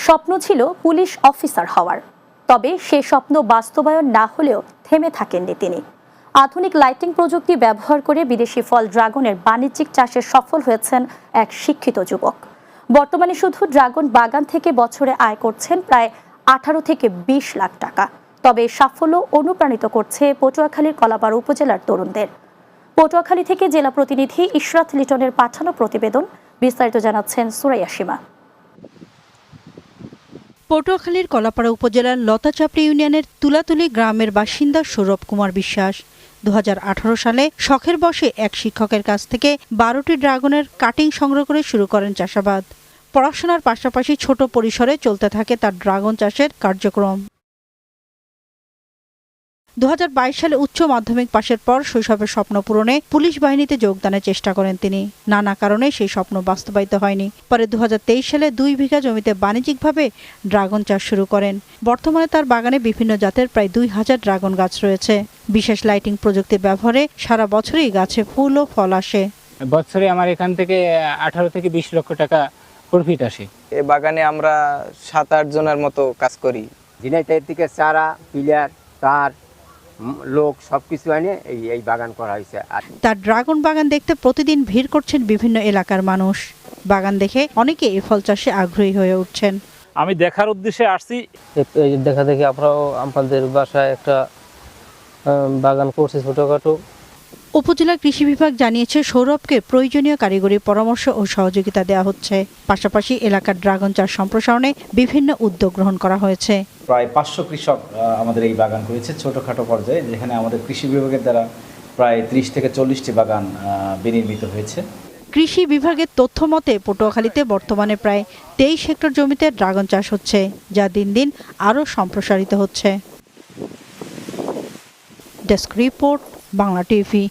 স্বপ্ন ছিল police officer হওয়ার, তবে সে স্বপ্ন বাস্তবায়ন না হলেও থেমে থাকেননি তিনি। আধুনিক লাইটিং প্রযুক্তি ব্যবহার করে বিদেশি ফল ড্রাগনের বাণিজ্যিক চাষে সফল হয়েছেন এক শিক্ষিত যুবক। বর্তমানে শুধু ড্রাগন বাগান থেকে বছরে আয় করছেন প্রায় 18 থেকে 20 লাখ টাকা। তবে সাফল্য অনুপ্রাণিত করছে পটুয়াখালীর কলাপাড়া উপজেলার তরুণদের। পটুয়াখালী থেকে জেলা প্রতিনিধি ইশরাত লিটনের পাঠানো প্রতিবেদন, বিস্তারিত জানাচ্ছেন সুরাইয়া সীমা। পটুয়াখালীর কলাপাড়া উপজেলার লতাচাপড়ি ইউনিয়নের তুলাতুলি গ্রামের বাসিন্দা সৌরভ কুমার বিশ্বাস 2018 সালে শখের বশে এক শিক্ষকের কাছ থেকে 12টি ড্রাগনের কাটিং সংগ্রহ করে শুরু করেন চাষাবাদ। পড়াশোনার পাশাপাশি ছোট পরিসরে চলতে থাকে তার ড্রাগন চাষের কার্যক্রম। 2022 সালে উচ্চ মাধ্যমিক পাশের পর শৈশবের স্বপ্ন পূরণে পুলিশ বাহিনীতে যোগদানের চেষ্টা করেন তিনি। নানা কারণে সেই স্বপ্ন বাস্তবায়িত হয়নি। পরে 2023 সালে 2 বিঘা জমিতে বাণিজ্যিকভাবে ড্রাগন চাষ শুরু করেন। বর্তমানে তার বাগানে বিভিন্ন জাতের প্রায় 2000 ড্রাগন গাছ রয়েছে। বিশেষ লাইটিং প্রযুক্তি ব্যবহারে সারা বছরই গাছে ফুল ও ফল আসে। বছরে আমার এখান থেকে 18 থেকে 20 লক্ষ টাকা প্রফিট আসে। এই বাগানে আমরা 7-8 জনের মতো কাজ করি। ঝিনাইদহ থেকে চারা, পিলার, তার, লোক সবকিছু এনে এই বাগান করা হয়েছে। তার ড্রাগন বাগান দেখতে প্রতিদিন ভিড় করছেন বিভিন্ন এলাকার মানুষ। বাগান দেখে অনেকে এই ফল চাষে আগ্রহী হয়ে উঠছেন। আমি দেখার উদ্দেশ্যে আসছি। দেখা দেখি আমরাও আমাদের বাসায় একটা বাগান করছি ছোটখাটো। উপজেলা কৃষি বিভাগ জানিয়েছে সৌরভকে প্রয়োজনীয় কারিগরি পরামর্শ ও সহযোগিতা দেওয়া হচ্ছে। পাশাপাশি এলাকার ড্রাগন চাষ সম্প্রসারণে বিভিন্ন উদ্যোগ গ্রহণ করা হয়েছে। প্রায় 500 কৃষক আমাদের এই বাগান করেছে ছোটখাটো পর্যায়ে, যেখানে আমাদের কৃষি বিভাগের দ্বারা প্রায় 30 থেকে 40টি বাগান বিনির্মিত হয়েছে। কৃষি বিভাগের তথ্য মতে পটুয়াখালীতে বর্তমানে প্রায় 23 হেক্টর জমিতে ড্রাগন চাষ হচ্ছে, যা দিন দিন আরও সম্প্রসারিত হচ্ছে। Desk report, Bangla TV.